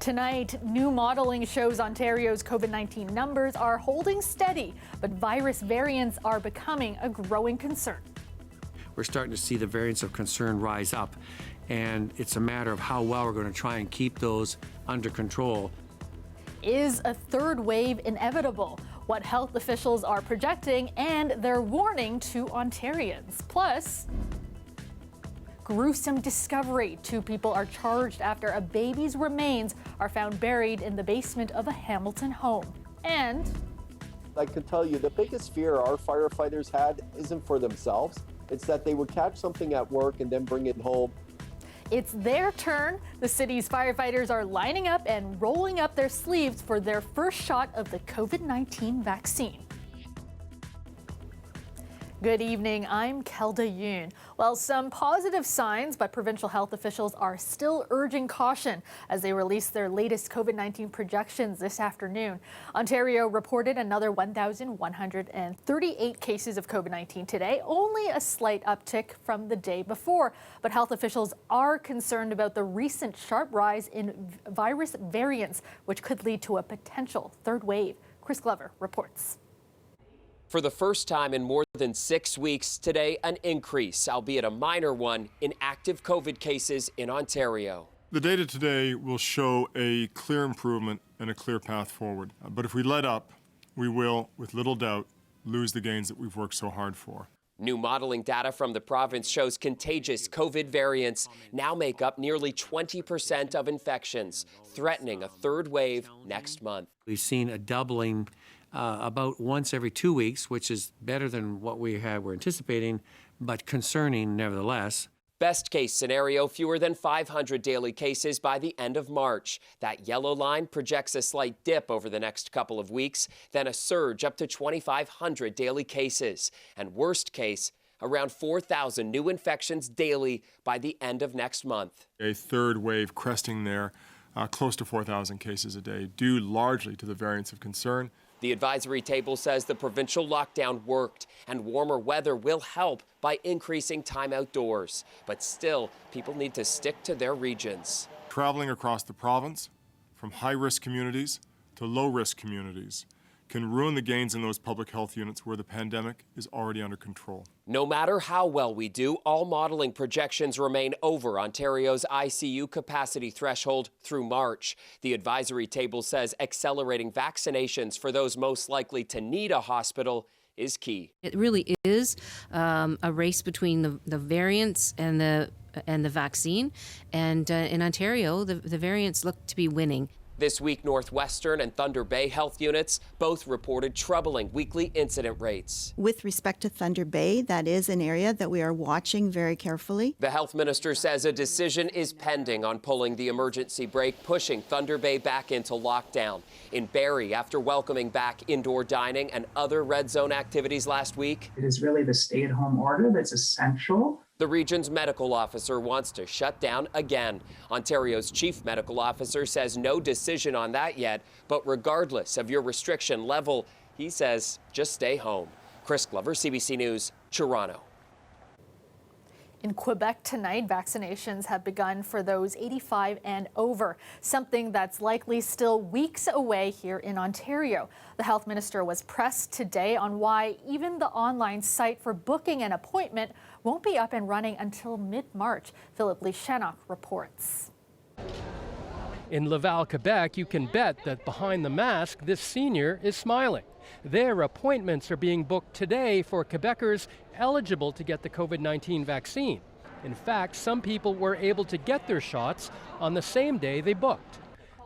Tonight, new modeling shows Ontario's COVID-19 numbers are holding steady, but virus variants are becoming a growing concern. We're starting to see the variants of concern rise up, and it's a matter of how well we're going to try and keep those under control. Is a third wave inevitable? What health officials are projecting and their warning to Ontarians. Plus, gruesome discovery. 2 people are charged after a baby's remains are found buried in the basement of a Hamilton home. And I can tell you the biggest fear our firefighters had isn't for themselves. It's that they would catch something at work and then bring it home. it's their turn. The city's firefighters are lining up and rolling up their sleeves for their first shot of the COVID-19 vaccine. Good evening, I'm Kelda Yoon. Well, some positive signs, but provincial health officials are still urging caution as they release their latest COVID-19 projections this afternoon. Ontario reported another 1,138 cases of COVID-19 today, only a slight uptick from the day before. But health officials are concerned about the recent sharp rise in virus variants, which could lead to a potential third wave. Chris Glover reports. For the first time in more than 6 weeks, today an increase, albeit a minor one, in active COVID cases in Ontario. The data today will show a clear improvement and a clear path forward. But if we let up, we will, with little doubt, lose the gains that we've worked so hard for. New modeling data from the province shows contagious COVID variants now make up nearly 20% of infections, threatening a third wave next month. We've seen a doubling about once every 2 weeks, which is better than what we were anticipating, but concerning nevertheless. Best case scenario, fewer than 500 daily cases by the end of March. That yellow line projects a slight dip over the next couple of weeks, then a surge up to 2,500 daily cases. And worst case, around 4,000 new infections daily by the end of next month. A third wave cresting there, close to 4,000 cases a day, due largely to the variants of concern. The advisory table says the provincial lockdown worked and warmer weather will help by increasing time outdoors. But still, people need to stick to their regions. Traveling across the province, from high-risk communities to low-risk communities, can ruin the gains in those public health units where the pandemic is already under control. No matter how well we do, all modeling projections remain over Ontario's ICU capacity threshold through March. The advisory table says accelerating vaccinations for those most likely to need a hospital is key. It really is a race between the variants and the vaccine. And in Ontario, the variants look to be winning. This week, Northwestern and Thunder Bay health units both reported troubling weekly incident rates. With respect to Thunder Bay, that is an area that we are watching very carefully. The health minister says a decision is pending on pulling the emergency brake, pushing Thunder Bay back into lockdown. In Barrie, after welcoming back indoor dining and other red zone activities last week, it is really the stay-at-home order that's essential. The region's medical officer wants to shut down again. Ontario's chief medical officer says no decision on that yet, but regardless of your restriction level, he says just stay home. Chris Glover, CBC News, Toronto. In Quebec tonight, vaccinations have begun for those 85 and over, something that's likely still weeks away here in Ontario. The health minister was pressed today on why even the online site for booking an appointment won't be up and running until mid-March. Philip Leschenach reports. In Laval, Quebec, you can bet that behind the mask, this senior is smiling. Their appointments are being booked today for Quebecers eligible to get the COVID-19 vaccine. In fact, some people were able to get their shots on the same day they booked.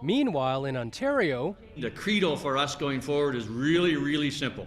Meanwhile, in Ontario, the credo for us going forward is really, really simple.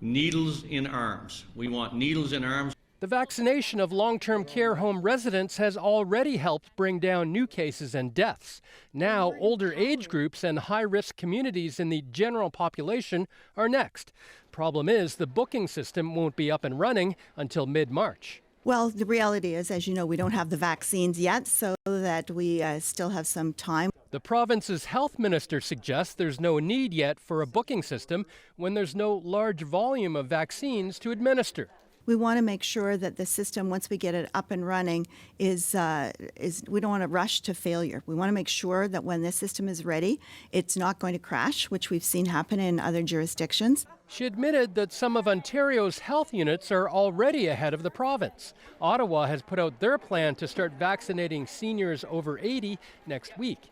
Needles in arms. We want needles in arms. The vaccination of long-term care home residents has already helped bring down new cases and deaths. Now, older age groups and high-risk communities in the general population are next. Problem is, the booking system won't be up and running until mid-March. Well, the reality is, as you know, we don't have the vaccines yet, so that we still have some time. The province's health minister suggests there's no need yet for a booking system when there's no large volume of vaccines to administer. we want to make sure that the system, once we get it up and running, is we don't want to rush to failure. We want to make sure that when this system is ready, it's not going to crash, which we've seen happen in other jurisdictions. She admitted that some of Ontario's health units are already ahead of the province. Ottawa has put out their plan to start vaccinating seniors over 80 next week.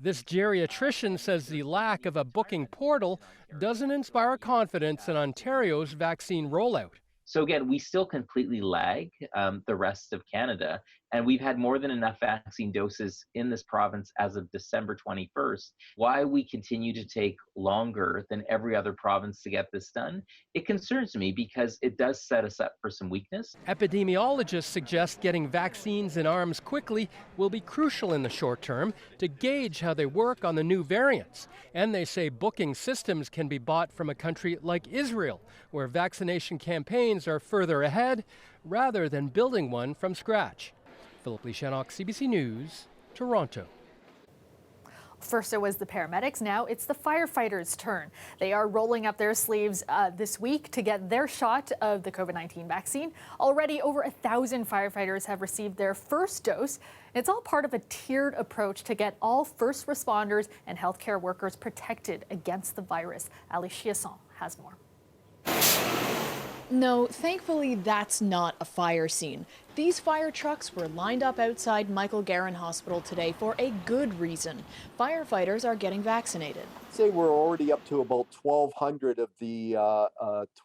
This geriatrician says the lack of a booking portal doesn't inspire confidence in Ontario's vaccine rollout. So again, we still completely lag the rest of Canada, and we've had more than enough vaccine doses in this province as of December 21st. Why we continue to take longer than every other province to get this done, it concerns me because it does set us up for some weakness. Epidemiologists suggest getting vaccines in arms quickly will be crucial in the short term to gauge how they work on the new variants. And they say booking systems can be bought from a country like Israel, where vaccination campaigns are further ahead, rather than building one from scratch. Philip Leishanock, CBC News, Toronto. First it was the paramedics, now it's the firefighters' turn. They are rolling up their sleeves this week to get their shot of the COVID-19 vaccine. Already over 1,000 firefighters have received their first dose. It's all part of a tiered approach to get all first responders and healthcare workers protected against the virus. Ali Chiasson has more. No, thankfully that's not a fire scene. These fire trucks were lined up outside Michael Garron Hospital today for a good reason. Firefighters are getting vaccinated. Say we're already up to about 1,200 of the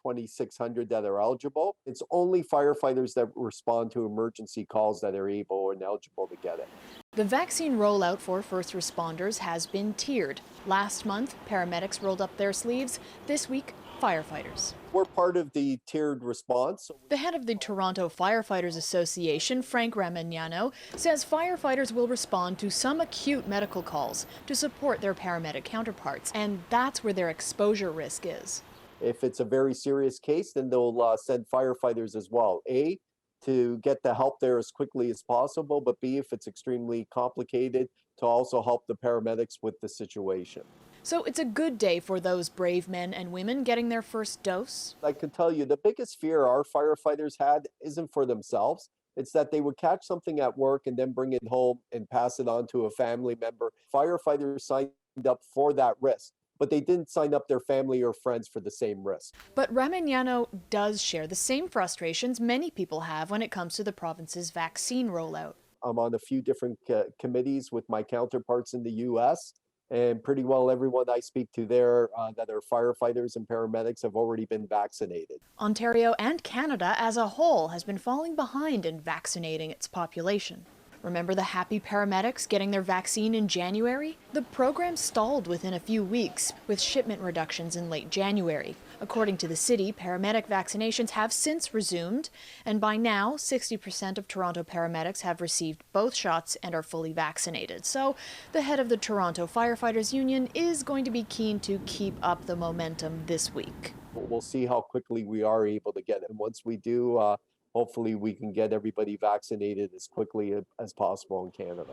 2,600 that are eligible. It's only firefighters that respond to emergency calls that are able and eligible to get it. The vaccine rollout for first responders has been tiered. Last month, paramedics rolled up their sleeves. This week, firefighters. We're part of the tiered response. The head of the Toronto Firefighters Association, Frank Ramignano, says firefighters will respond to some acute medical calls to support their paramedic counterparts, and that's where their exposure risk is. If it's a very serious case, then they'll send firefighters as well. A, to get the help there as quickly as possible, but B, if it's extremely complicated, to also help the paramedics with the situation. So it's a good day for those brave men and women getting their first dose. I can tell you the biggest fear our firefighters had isn't for themselves. It's that they would catch something at work and then bring it home and pass it on to a family member. Firefighters signed up for that risk, but they didn't sign up their family or friends for the same risk. But Ramignano does share the same frustrations many people have when it comes to the province's vaccine rollout. I'm on a few different committees with my counterparts in the U.S., and pretty well everyone I speak to there that are firefighters and paramedics have already been vaccinated. Ontario and Canada as a whole has been falling behind in vaccinating its population. Remember the happy paramedics getting their vaccine in January? The program stalled within a few weeks, with shipment reductions in late January. According to the city, paramedic vaccinations have since resumed, and by now, 60% of Toronto paramedics have received both shots and are fully vaccinated. So, the head of the Toronto Firefighters Union is going to be keen to keep up the momentum this week. We'll see how quickly we are able to get it. And once we do, hopefully we can get everybody vaccinated as quickly as possible in Canada.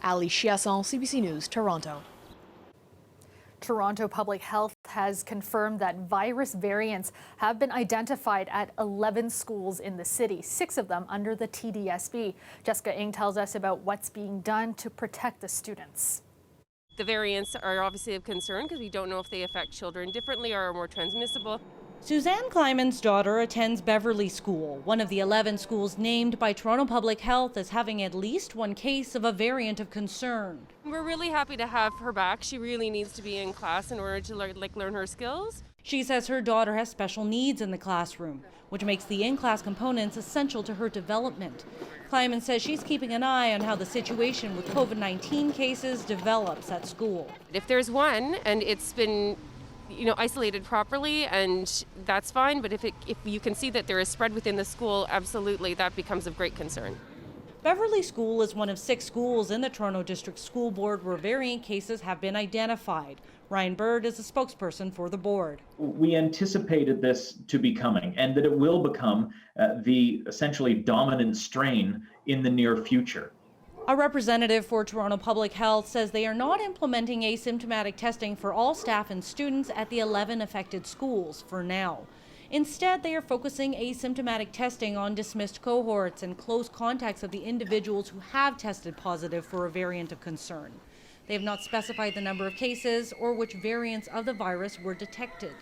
Ali Chiasson, CBC News, Toronto. Toronto Public Health has confirmed that virus variants have been identified at 11 schools in the city, 6 of them under the TDSB. Jessica Ng tells us about what's being done to protect the students. The variants are obviously of concern because we don't know if they affect children differently or are more transmissible. Suzanne Kleiman's daughter attends Beverly School, one of the 11 schools named by Toronto Public Health as having at least one case of a variant of concern. We're really happy to have her back. She really needs to be in class in order to learn her skills. She says her daughter has special needs in the classroom, which makes the in-class components essential to her development. Kleiman says she's keeping an eye on how the situation with COVID-19 cases develops at school. If there's one and it's been isolated properly, and that's fine, but if you can see that there is spread within the school, absolutely, that becomes of great concern. Beverly School is one of 6 schools in the Toronto District School Board where variant cases have been identified. Ryan Bird is a spokesperson for the board. We anticipated this to be coming, and that it will become the essentially dominant strain in the near future. A representative for Toronto Public Health says they are not implementing asymptomatic testing for all staff and students at the 11 affected schools for now. Instead, they are focusing asymptomatic testing on dismissed cohorts and close contacts of the individuals who have tested positive for a variant of concern. They have not specified the number of cases or which variants of the virus were detected.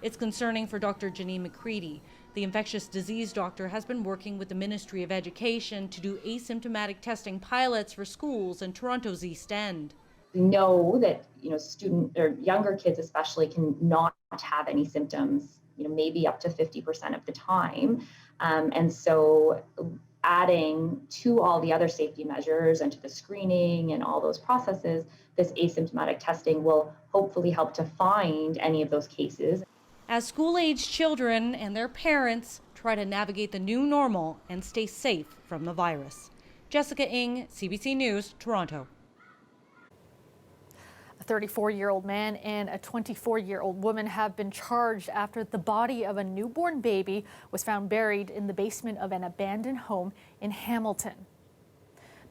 It's concerning for Dr. Janine McCready. The infectious disease doctor has been working with the Ministry of Education to do asymptomatic testing pilots for schools in Toronto's East End. We know that student or younger kids especially can not have any symptoms, maybe up to 50% of the time, and so adding to all the other safety measures and to the screening and all those processes, this asymptomatic testing will hopefully help to find any of those cases. As school-aged children and their parents try to navigate the new normal and stay safe from the virus. Jessica Ng, CBC News, Toronto. A 34-year-old man and a 24-year-old woman have been charged after the body of a newborn baby was found buried in the basement of an abandoned home in Hamilton.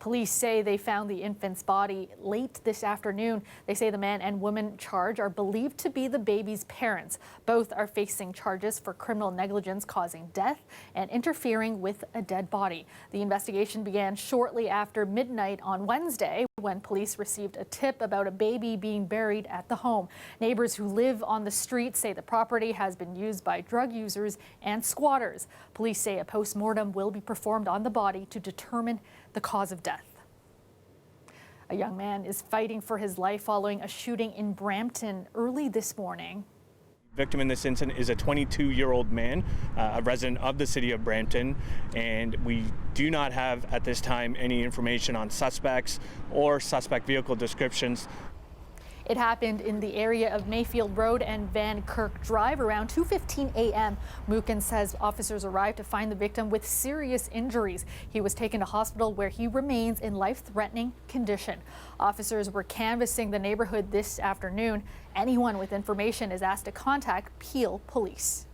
Police say they found the infant's body late this afternoon. They say the man and woman charged are believed to be the baby's parents. Both are facing charges for criminal negligence causing death and interfering with a dead body. The investigation began shortly after midnight on Wednesday when police received a tip about a baby being buried at the home. Neighbors who live on the street say the property has been used by drug users and squatters. Police say a post-mortem will be performed on the body to determine the cause of death. A young man is fighting for his life following a shooting in Brampton early this morning. Victim in this incident is a 22-year-old man, a resident of the city of Brampton, and we do not have at this time any information on suspects or suspect vehicle descriptions. It happened in the area of Mayfield Road and Van Kirk Drive around 2:15 a.m. Mukin says officers arrived to find the victim with serious injuries. He was taken to hospital where he remains in life-threatening condition. Officers were canvassing the neighborhood this afternoon. Anyone with information is asked to contact Peel Police.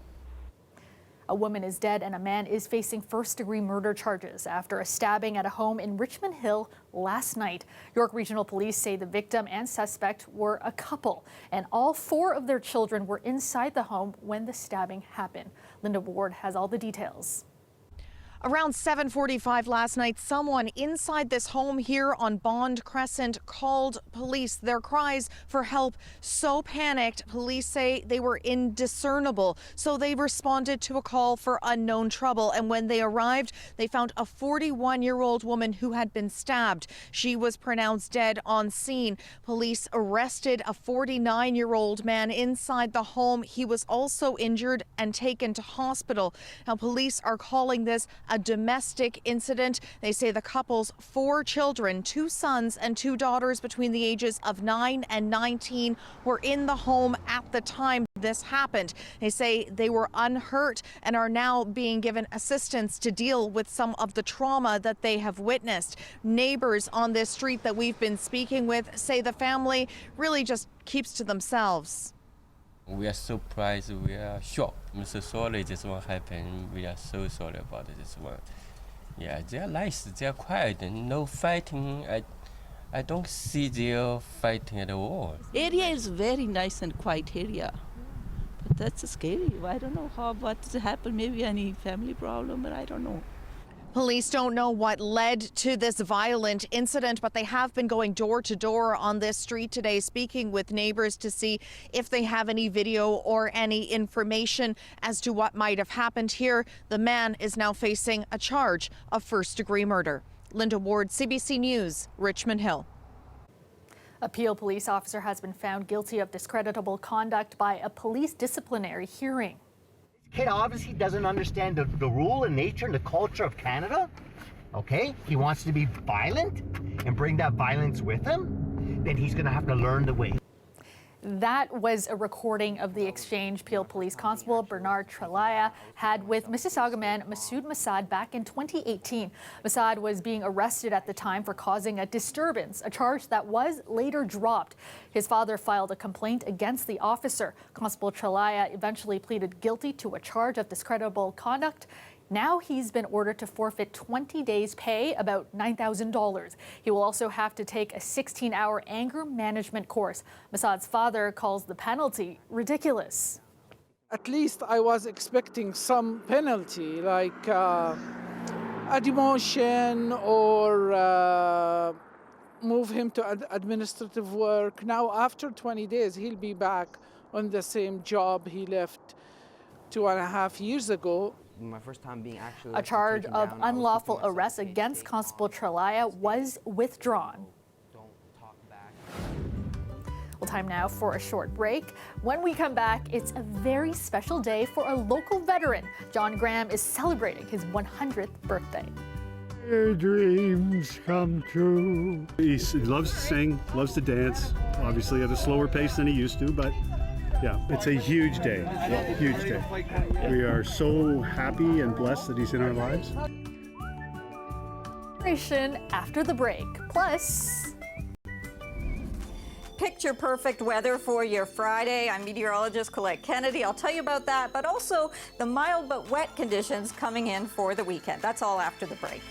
A woman is dead and a man is facing first-degree murder charges after a stabbing at a home in Richmond Hill last night. York Regional Police say the victim and suspect were a couple, and all 4 of their children were inside the home when the stabbing happened. Linda Ward has all the details. Around 7:45 last night, someone inside this home here on Bond Crescent called police. Their cries for help so panicked, police say they were indiscernible. So they responded to a call for unknown trouble. And when they arrived, they found a 41-year-old woman who had been stabbed. She was pronounced dead on scene. Police arrested a 49-year-old man inside the home. He was also injured and taken to hospital. Now, police are calling this a domestic incident. They say the couple's 4 children, 2 sons and 2 daughters between the ages of 9 and 19, were in the home at the time this happened. They say they were unhurt and are now being given assistance to deal with some of the trauma that they have witnessed. Neighbors on this street that we've been speaking with say the family really just keeps to themselves. We are surprised, we are shocked. I'm so sorry this one happened. We are so sorry about this one. Yeah, they're nice, they're quiet, and no fighting. I don't see their fighting at all. Area is very nice and quiet area. But that's scary. I don't know what's happened, maybe any family problem, but I don't know. Police don't know what led to this violent incident, but they have been going door to door on this street today, speaking with neighbors to see if they have any video or any information as to what might have happened here. The man is now facing a charge of first-degree murder. Linda Ward, CBC News, Richmond Hill. A Peel police officer has been found guilty of discreditable conduct by a police disciplinary hearing. Kid obviously doesn't understand the rule and nature and the culture of Canada. Okay, he wants to be violent and bring that violence with him, then he's gonna have to learn the way. That was a recording of the exchange Peel Police Constable Bernard Trelaya had with Mississauga man Masood Masad back in 2018. Masad was being arrested at the time for causing a disturbance, a charge that was later dropped. His father filed a complaint against the officer. Constable Trelaya eventually pleaded guilty to a charge of discreditable conduct. Now he's been ordered to forfeit 20 days' pay, about $9,000. He will also have to take a 16-hour anger management course. Masad's father calls the penalty ridiculous. At least I was expecting some penalty, like a demotion or move him to administrative work. Now, after 20 days, he'll be back on the same job he left 2.5 years ago. My first time being actually A charge of unlawful arrest against Constable Trelaya was withdrawn. Well, time now for a short break. When we come back, it's a very special day for a local veteran. John Graham is celebrating his 100th birthday. Your dreams come true. He loves to sing, loves to dance, obviously at a slower pace than he used to, but yeah, it's a huge day, huge day. We are so happy and blessed that he's in our lives. After the break, plus... Picture perfect weather for your Friday. I'm meteorologist Colette Kennedy. I'll tell you about that, but also the mild but wet conditions coming in for the weekend. That's all after the break.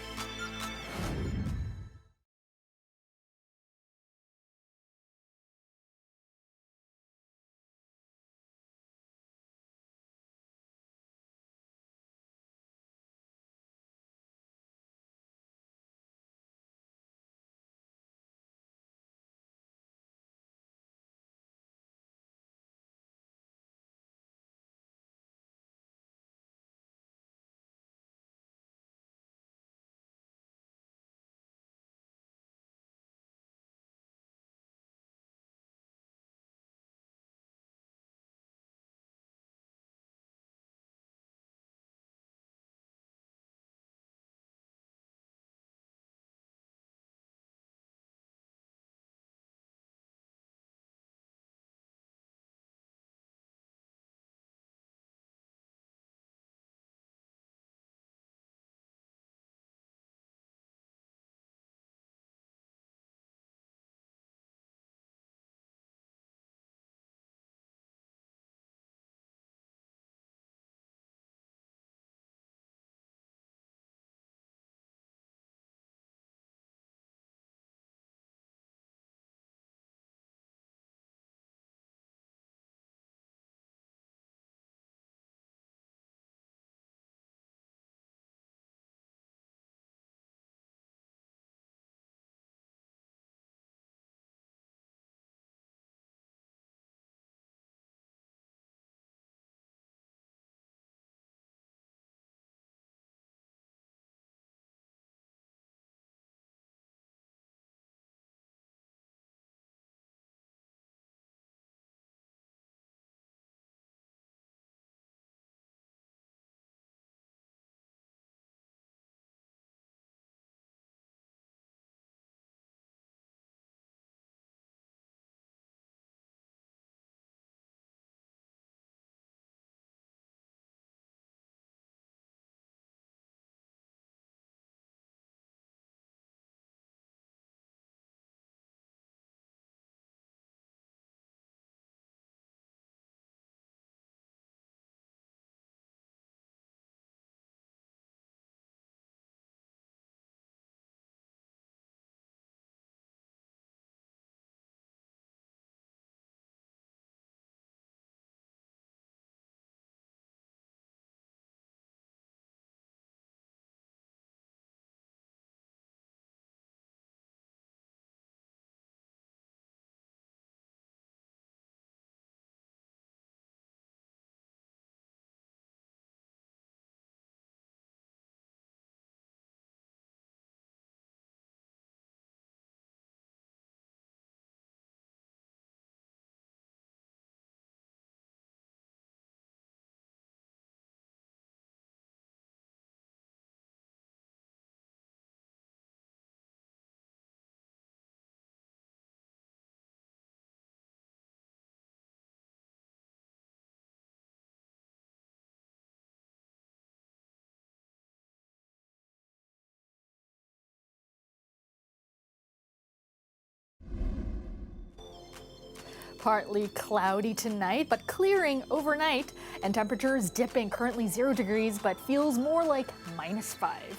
Partly cloudy tonight, but clearing overnight, and temperatures dipping, currently 0 degrees, but feels more like -5.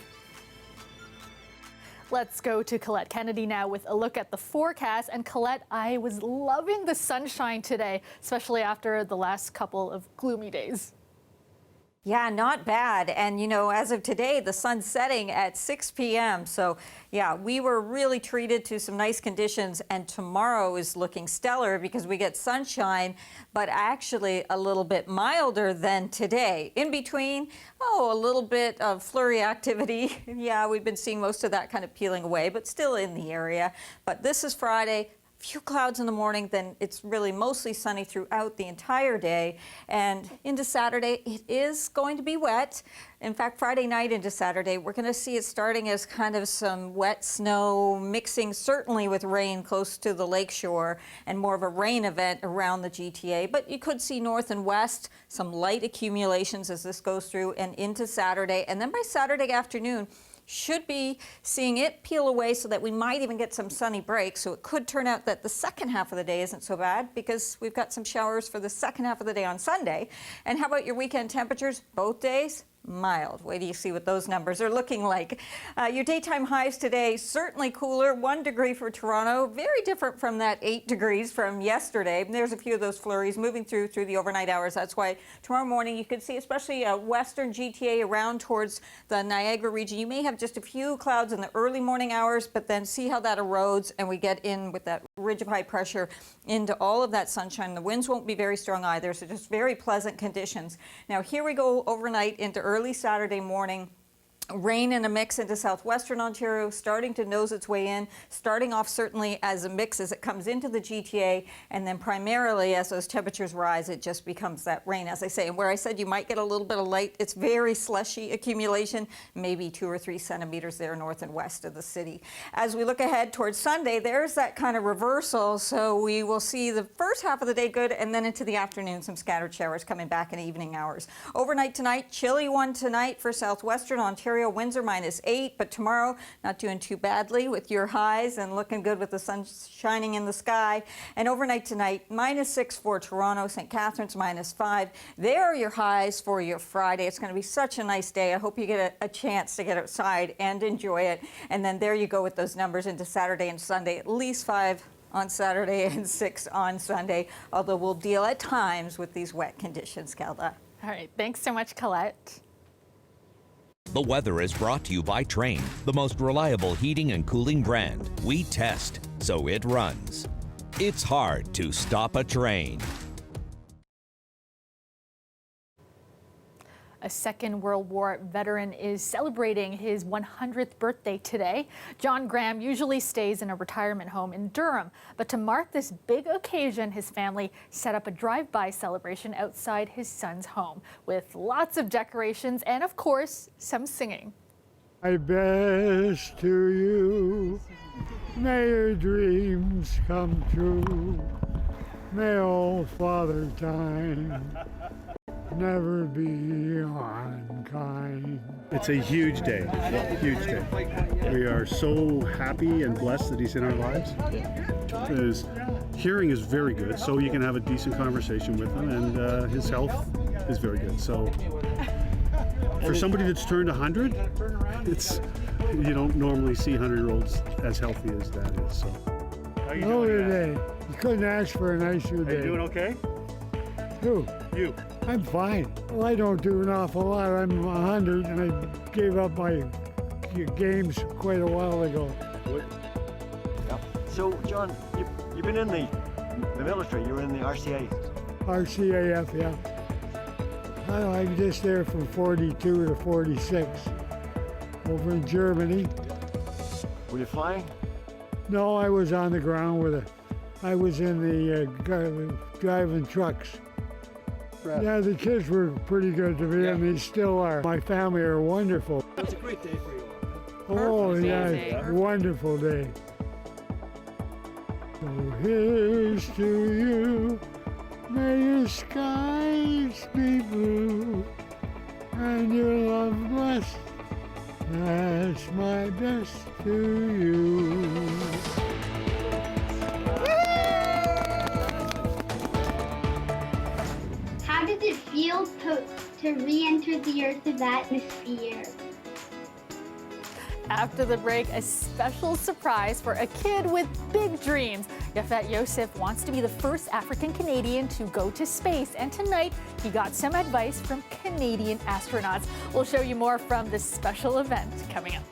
Let's go to Colette Kennedy now with a look at the forecast. And Colette, I was loving the sunshine today, especially after the last couple of gloomy days. Yeah, not bad. And, you know, as of today, the sun's setting at 6 p.m. So, yeah, we were really treated to some nice conditions. And tomorrow is looking stellar because we get sunshine, but actually a little bit milder than today. In between, a little bit of flurry activity. Yeah, we've been seeing most of that kind of peeling away, but still in the area. But this is Friday. Few clouds in the morning, then it's really mostly sunny throughout the entire day. And into Saturday, it is going to be wet. In fact, Friday night into Saturday, we're going to see it starting as kind of some wet snow mixing certainly with rain close to the lakeshore and more of a rain event around the GTA. But you could see north and west some light accumulations as this goes through and into Saturday. And then by Saturday afternoon, should be seeing it peel away so that we might even get some sunny breaks. So it could turn out that the second half of the day isn't so bad because we've got some showers for the second half of the day on Sunday. And how about your weekend temperatures? Both days? Mild. Wait till you see what those numbers are looking like. Your daytime highs today, certainly cooler. 1 degree for Toronto, very different from that 8 degrees from yesterday. There's a few of those flurries moving through the overnight hours. That's why tomorrow morning you could see, especially western GTA around towards the Niagara region, you may have just a few clouds in the early morning hours, but then see how that erodes and we get in with that ridge of high pressure into all of that sunshine. The winds won't be very strong either, so just very pleasant conditions. Now here we go overnight into early Saturday morning. Rain in a mix into southwestern Ontario, starting to nose its way in, starting off certainly as a mix as it comes into the GTA, and then primarily as those temperatures rise, it just becomes that rain, as I say. And where I said you might get a little bit of light, it's very slushy accumulation, maybe 2 or 3 centimeters there north and west of the city. As we look ahead towards Sunday, there's that kind of reversal, so we will see the first half of the day good, and then into the afternoon, some scattered showers coming back in evening hours. Overnight tonight, chilly one tonight for southwestern Ontario. Winds are -8, but tomorrow not doing too badly with your highs and looking good with the sun shining in the sky. And overnight tonight, -6 for Toronto, St. Catharines -5. There are your highs for your Friday. It's going to be such a nice day. I hope you get a chance to get outside and enjoy it. And then there you go with those numbers into Saturday and Sunday, at least 5 on Saturday and 6 on Sunday, although we'll deal at times with these wet conditions, Kelda. All right, thanks so much, Colette. The weather is brought to you by Trane, the most reliable heating and cooling brand. We test, so it runs. It's hard to stop a train. A Second World War veteran is celebrating his 100th birthday today. John Graham usually stays in a retirement home in Durham, but to mark this big occasion, his family set up a drive-by celebration outside his son's home with lots of decorations and, of course, some singing. My best to you, may your dreams come true, may old Father Time never be unkind. It's a huge day, huge day. We are so happy and blessed that he's in our lives. His hearing is very good, so you can have a decent conversation with him, and his health is very good. So for somebody that's turned 100, you don't normally see 100-year-olds as healthy as that is. So. How you doing today? You couldn't ask for a nicer day. Are you doing okay? Who? You. I'm fine. Well, I don't do an awful lot. I'm 100 and I gave up my games quite a while ago. What? Yeah. So, John, you've been in the military. You were in the RCA. RCAF, yeah. I'm just there from 42 to 46 over in Germany. Were you flying? No, I was on the ground I was in the driving trucks. Yeah, the kids were pretty good to me, and they still are. My family are wonderful. It's a great day for you all. Oh, yeah, wonderful day. So here's to you, may your skies be blue, and your love blessed. That's my best to you. How does it feel to re-enter the Earth's atmosphere? After the break, a special surprise for a kid with big dreams. Yafet Yosef wants to be the first African Canadian to go to space, and tonight he got some advice from Canadian astronauts. We'll show you more from this special event coming up.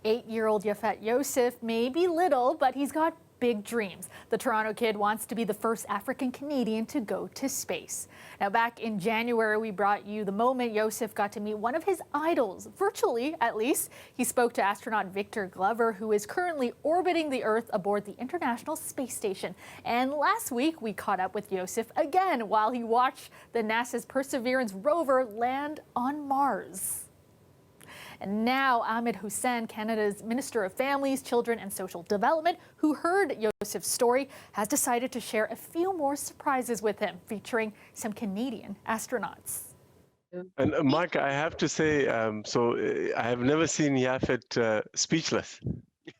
Eight-year-old Yafet Yosef may be little, but he's got big dreams. The Toronto kid wants to be the first African Canadian to go to space. Now, back in January, we brought you the moment Yosef got to meet one of his idols, virtually at least. He spoke to astronaut Victor Glover, who is currently orbiting the Earth aboard the International Space Station. And last week, we caught up with Yosef again while he watched the NASA's Perseverance rover land on Mars. And now Ahmed Hussein, Canada's Minister of Families, Children and Social Development, who heard Yosef's story, has decided to share a few more surprises with him, featuring some Canadian astronauts. And Mark, I have to say, I have never seen Yafet speechless.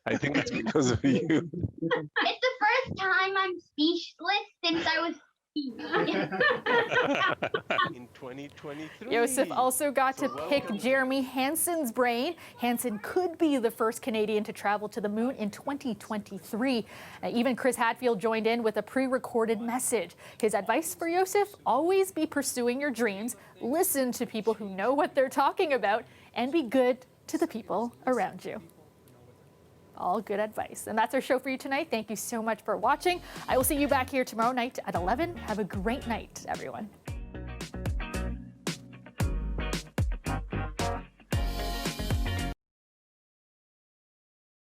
I think it's because of you. It's the first time I'm speechless since I was In 2023. Joseph also got to pick Jeremy Hansen's brain. Hansen could be the first Canadian to travel to the moon in 2023. Even Chris Hadfield joined in with a pre-recorded message. His advice for Joseph: always be pursuing your dreams, listen to people who know what they're talking about, and be good to the people around you. All good advice. And that's our show for you tonight. Thank you so much for watching. I will see you back here tomorrow night at 11. Have a great night, everyone.